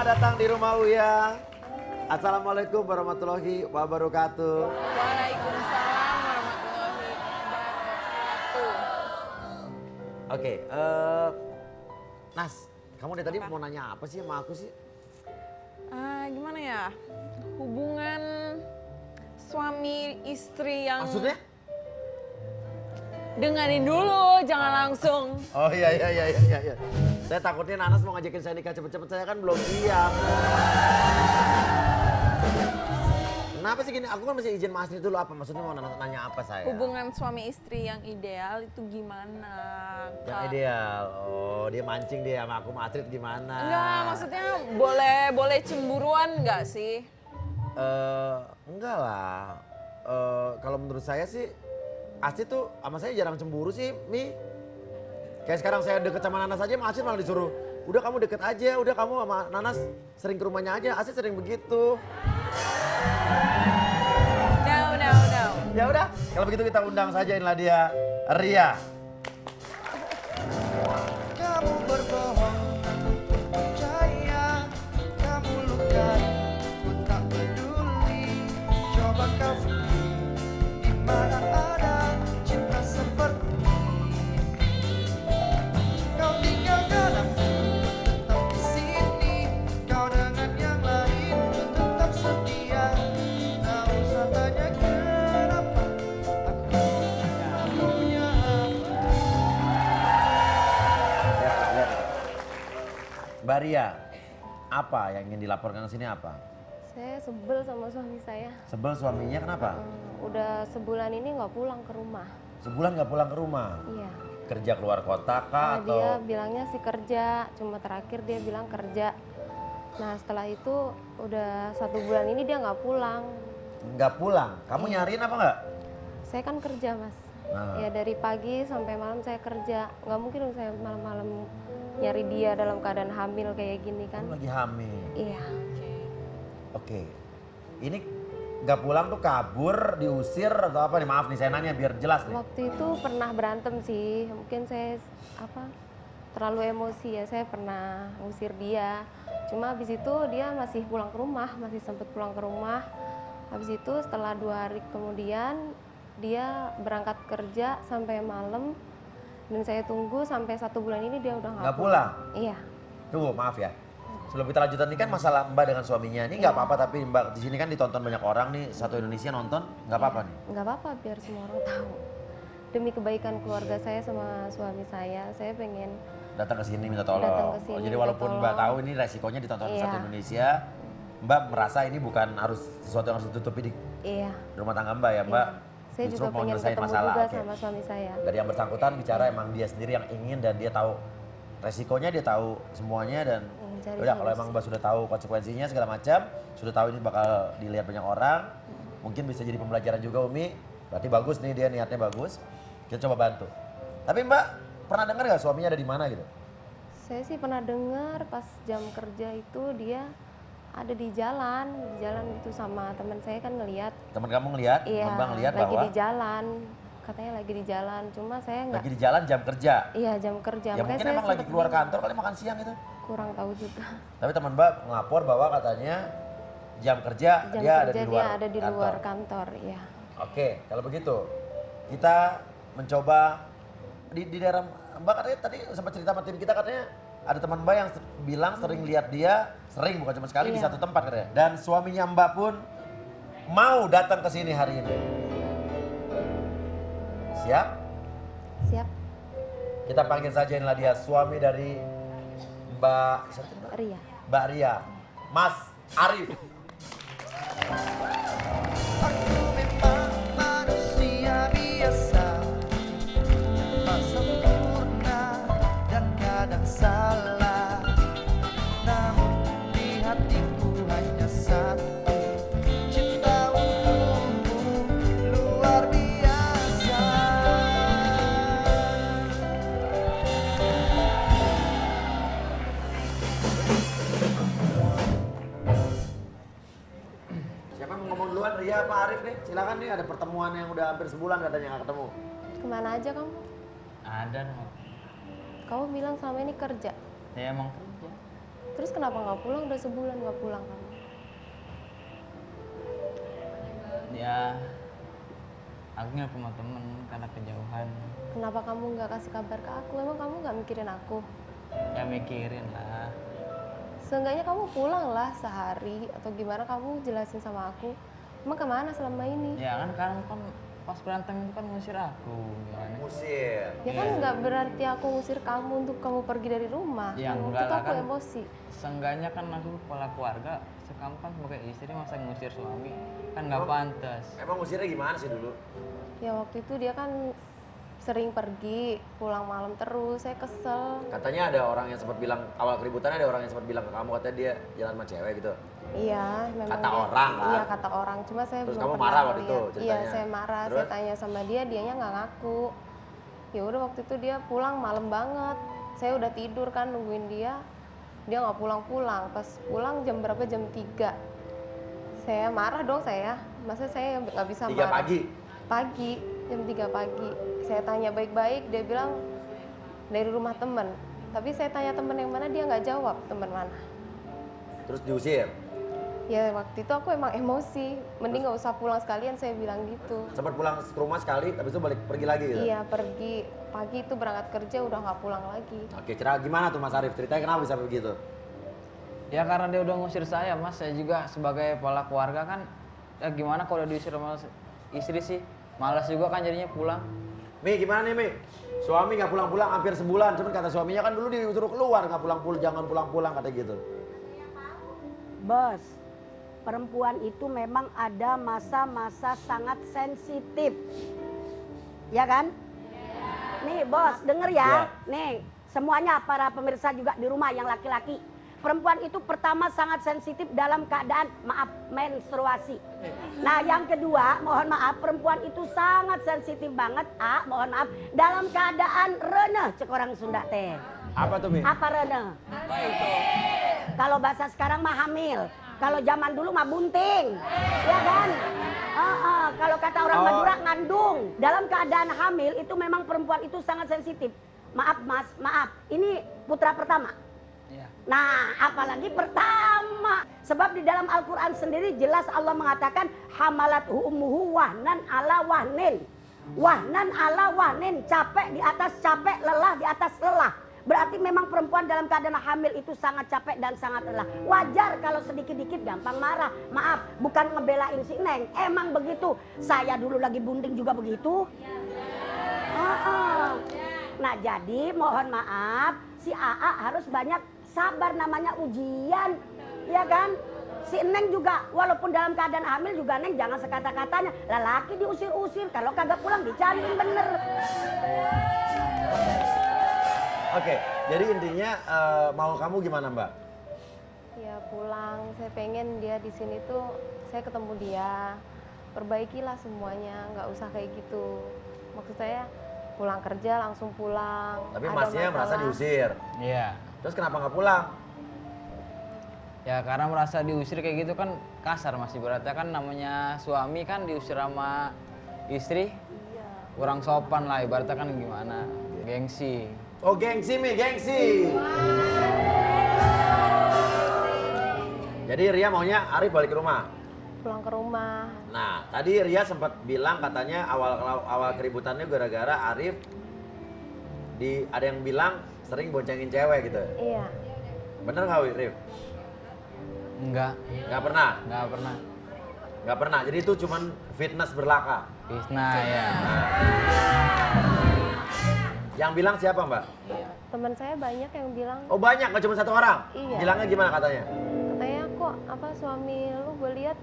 datang di rumah Uya. Assalamualaikum warahmatullahi wabarakatuh. Waalaikumsalam warahmatullahi wabarakatuh. Oke, Nas, kamu dari tadi mau nanya apa sih sama aku sih? Gimana ya? Hubungan suami istri yang... Maksudnya? Dengerin dulu, jangan langsung. Oh iya. Saya takutnya Nanas mau ngajakin saya nikah cepet-cepet, saya kan belum siap. Kenapa sih gini? Aku kan masih izin Mas dulu apa? Maksudnya mau nanya apa saya? Hubungan suami istri yang ideal itu gimana? Yang ideal? Oh dia mancing dia sama aku, Mas Astrid gimana? Enggak, maksudnya boleh cemburuan nggak sih? Enggak lah. Kalau menurut saya sih, Astrid tuh sama saya jarang cemburu sih, Mi. Kayak sekarang saya deket sama Nanas aja, Mas Astrid malah disuruh, udah kamu deket aja, udah kamu sama Nanas sering ke rumahnya aja, Astrid sering begitu. No. Ya udah, kalau begitu kita undang saja inilah dia, Ria. Kamu berbohong, percaya, kamu luka, ku tak peduli. Coba kau fikir, di mana ada cinta seperti ini. Kau tinggalkan aku, tetap di sini. Kau dengan yang lain, tetap setia. Tak usah tanya kenapa, aku punya apa. Lihat. Mbak Ria, apa yang ingin dilaporkan ke sini apa? Saya sebel sama suami saya. Sebel suaminya kenapa? Udah sebulan ini nggak pulang ke rumah. Sebulan nggak pulang ke rumah? Iya. Kerja keluar kota kah atau? Dia bilangnya sih kerja, cuma terakhir dia bilang kerja. Nah setelah itu udah 1 bulan ini dia nggak pulang. Nggak pulang? Kamu Iya. nyariin apa nggak? Saya kan kerja mas. Nah. Ya dari pagi sampai malam saya kerja. Nggak mungkin dong saya malam-malam nyari dia dalam keadaan hamil kayak gini kan. Kamu lagi hamil. Iya. Oke. Ini nggak pulang tuh kabur, diusir atau apa nih? Maaf nih saya nanya biar jelas nih. Waktu itu pernah berantem sih. Mungkin saya terlalu emosi ya. Saya pernah ngusir dia. Cuma habis itu dia masih pulang ke rumah, masih sempat pulang ke rumah. Habis itu setelah 2 hari kemudian dia berangkat kerja sampai malam dan saya tunggu sampai 1 bulan ini dia udah Nggak pulang? Iya. Tunggu, maaf ya. Sebelum kita lanjutan ini kan masalah Mbak dengan suaminya. Ini nggak apa-apa tapi Mbak di sini kan ditonton banyak orang nih, satu Indonesia nonton, nggak apa-apa nih. Nggak apa-apa biar semua orang tahu. Demi kebaikan keluarga saya sama suami saya pengen Datang ke sini minta tolong. Datang ke sini Jadi minta walaupun Mbak tolong. tahu ini resikonya ditonton Iya. satu Indonesia, Mbak merasa ini bukan harus sesuatu yang harus ditutupi di iya. rumah tangga Mbak ya Mbak. Iya. Saya Justru juga mau pengen nyelesain ketemu masalah. juga Oke. sama suami saya. Dari yang bersangkutan bicara emang dia sendiri yang ingin dan dia tahu resikonya, dia tahu semuanya dan Cari udah kalau solusi. emang Mbak sudah tahu konsekuensinya segala macam, sudah tahu ini bakal dilihat banyak orang, mungkin bisa jadi pembelajaran juga Umi. Berarti bagus nih dia niatnya bagus. Kita coba bantu. Tapi Mbak pernah dengar nggak suaminya ada di mana gitu? Saya sih pernah dengar pas jam kerja itu dia ada di jalan itu sama teman saya kan ngelihat. Teman kamu ngelihat, Iya, Mbak ngelihat lagi bahwa di jalan. Katanya lagi di jalan, cuma saya nggak. lagi di jalan jam kerja. Iya jam kerja. Ya Makanya mungkin saya emang lagi sempet keluar bingung. kantor kali makan siang itu. Kurang tahu juga. Tapi teman Mbak ngelapor bahwa katanya jam kerja Jam dia kerja ada di luar dia ada di kantor. luar kantor, iya. Oke, kalau begitu kita mencoba di daerah Mbak katanya tadi sempat cerita sama tim kita katanya ada teman Mbak yang bilang sering lihat dia, sering bukan cuma sekali di Iya. satu tempat katanya. Dan suaminya Mbak pun mau datang ke sini hari ini. Siap? Siap, Kita panggil saja inilah dia suami dari Mbak siapa tadi, Mbak? Ria. Mbak Ria, Mas Arif. Aku memang manusia biasa yang tak sempurna dan kadang salah. Namun di hatiku hanya satu cinta untukmu luar biasa. Siapa yang mau ngomong duluan, Ria apa Arif nih? Silakan nih, ada pertemuan yang udah hampir sebulan katanya nggak ketemu. Kemana aja kamu? Ada dong. Kamu bilang selama ini kerja. Saya emang kerja. Terus kenapa nggak pulang? Udah sebulan nggak pulang kamu. Ya, aku nggak punya temen karena kejauhan. Kenapa kamu nggak kasih kabar ke aku? Emang kamu nggak mikirin aku? Ya mikirin lah. Seenggaknya kamu pulang lah sehari atau gimana, kamu jelasin sama aku. Emang kemana selama ini? Ya kan kamu kan pas berantem itu kan ngusir aku. Gimana? Musir. Ya kan nggak berarti aku ngusir kamu untuk kamu pergi dari rumah. Ya, Kan waktu enggak itu lah, aku kan. emosi. Seenggaknya kan aku kepala keluarga, kamu kan sebagai istri masa ngusir suami kan nggak pantas. Emang musirnya gimana sih dulu? Ya waktu itu dia kan sering pergi, pulang malam terus, saya kesel. Katanya ada orang yang sempat bilang, awal keributannya ada orang yang sempat bilang ke kamu, katanya dia jalan sama cewek gitu. Iya, memang Kata dia- orang, kan? Iya, kata orang. Cuma saya Terus belum kamu pernah marah waktu itu lihat. Iya, ceritanya? saya marah. Terus? Saya tanya sama dia, dianya nggak ngaku. Ya udah waktu itu dia pulang malam banget. Saya udah tidur kan nungguin dia. Dia nggak pulang-pulang. Pas pulang jam berapa? Jam 3. Saya marah dong saya. Masa saya nggak bisa 3 marah? pagi? Pagi, jam 3 pagi. Saya tanya baik-baik, dia bilang dari rumah temen. Tapi saya tanya temen yang mana, dia nggak jawab temen mana. Terus diusir? Ya waktu itu aku emang emosi, mending nggak usah pulang sekalian, saya bilang gitu. Sempat pulang ke rumah sekali, tapi itu balik pergi lagi gitu? Iya pergi, pagi itu berangkat kerja udah nggak pulang lagi. Oke, cerita gimana tuh Mas Arif? Ceritanya kenapa bisa begitu? Ya karena dia udah ngusir saya, Mas. Saya juga sebagai kepala keluarga kan, ya gimana kalau udah diusir sama istri sih? Malas juga kan jadinya pulang. Mi, gimana nih Mi? Suami nggak pulang-pulang hampir sebulan, cuman kata suaminya kan dulu disuruh keluar, nggak pulang-pulang, jangan pulang-pulang, kata gitu. Bos, perempuan itu memang ada masa-masa sangat sensitif. Ya kan? Nih bos, denger ya. Ya. Nih, semuanya para pemirsa juga di rumah yang laki-laki. Perempuan itu pertama sangat sensitif dalam keadaan, maaf, menstruasi. Nah yang kedua, mohon maaf, perempuan itu sangat sensitif banget, mohon maaf, dalam keadaan reneh, cek orang Sunda teh. Apa tuh Mi? Apa reneh? Kalau bahasa sekarang mah hamil. Kalau zaman dulu mah bunting. Ya kan? Kalau kata orang Madura ngandung. Dalam keadaan hamil itu memang perempuan itu sangat sensitif. Maaf Mas, maaf. Ini putra pertama. Iya. Nah, apalagi pertama. Sebab di dalam Al-Qur'an sendiri jelas Allah mengatakan hamalat ummuhu wahnan ala wahnin. Wahnan ala wahnin, capek di atas capek, lelah di atas lelah. Berarti memang perempuan dalam keadaan hamil itu sangat capek dan sangat lelah. Wajar kalau sedikit-dikit gampang marah. Maaf, bukan ngebelain si Neng. Emang begitu. Saya dulu lagi bunting juga begitu. Nah jadi mohon maaf, si AA harus banyak sabar, namanya ujian. Ya kan? Si Neng juga walaupun dalam keadaan hamil juga Neng jangan sekata-katanya. Lelaki diusir-usir, kalau kagak pulang dicariin bener. Oke, jadi intinya mau kamu gimana Mbak? Ya pulang, saya pengen dia di sini tuh, saya ketemu dia, perbaikilah semuanya, nggak usah kayak gitu. Maksud saya pulang kerja langsung pulang. Tapi Ada masnya merasa masalah, diusir. Iya. Terus kenapa nggak pulang? Ya karena merasa diusir kayak gitu kan kasar, Mas. Ibaratnya kan namanya suami kan diusir sama istri. Kurang sopan lah, ibaratnya kan gimana. Gengsi. Oh gengsi Mi, gengsi. Jadi Ria maunya Arif balik ke rumah. pulang ke rumah. Nah, tadi Ria sempat bilang katanya awal keributannya gara-gara Arif ada yang bilang sering boncengin cewek gitu. Iya, Bener nggak Rif? Enggak, Nggak pernah? enggak pernah. Nggak pernah. Jadi itu cuman fitness belaka. Nah ya. Yang bilang siapa Mbak? teman saya banyak yang bilang, Oh banyak, nggak cuma satu orang. Iya. Bilangnya gimana katanya? katanya kok apa suami lu gue lihat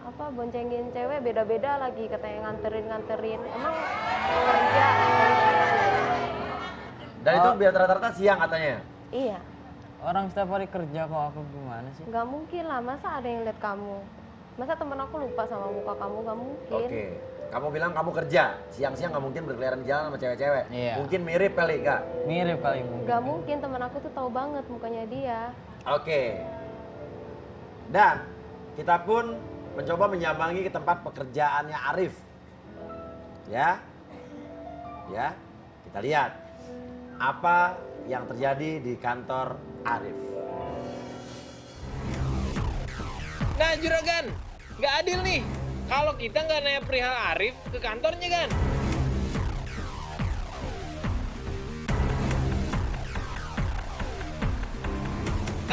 apa boncengin cewek beda-beda lagi, katanya nganterin. Emang kerja? Dan itu biar rata-rata siang katanya. Iya, Orang setiap hari kerja kok, aku gimana sih? nggak mungkin lah, masa ada yang lihat kamu? Masa temen aku lupa sama muka kamu? Nggak mungkin. Oke. Kamu bilang kamu kerja, siang-siang nggak mungkin berkeliaran di jalan sama cewek-cewek. Iya. Mungkin mirip kali, Kak. Mirip kali mungkin. Nggak mungkin, temen aku tuh tahu banget mukanya dia. Oke. Dan kita pun mencoba menyambangi ke tempat pekerjaannya Arif. Ya. Ya. Kita lihat apa yang terjadi di kantor Arif. Nah Juragan, nggak adil nih kalau kita nggak nanya perihal Arif ke kantornya kan.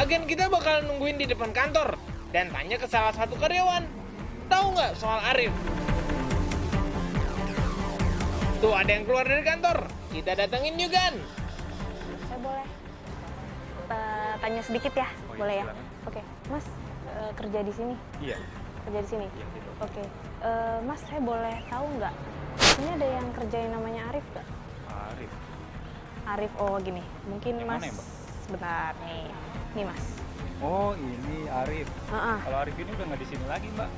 Agen kita bakal nungguin di depan kantor dan tanya ke salah satu karyawan. Tahu nggak soal Arif? Tuh ada yang keluar dari kantor. Kita datengin yuk Gan. Saya boleh tanya sedikit ya? Boleh ya? Oke, Mas kerja di sini? Iya. Kerja di sini? Iya, gitu. Oke, Mas saya boleh tahu nggak? Ini ada yang kerjain namanya Arif nggak? Arif. Arif, oh gini, mungkin Yang Mas. mana ya, Mbak? Sebentar nih, nih Mas. Oh ini Arif. Heeh. Kalau Arif ini udah nggak di sini lagi Mbak.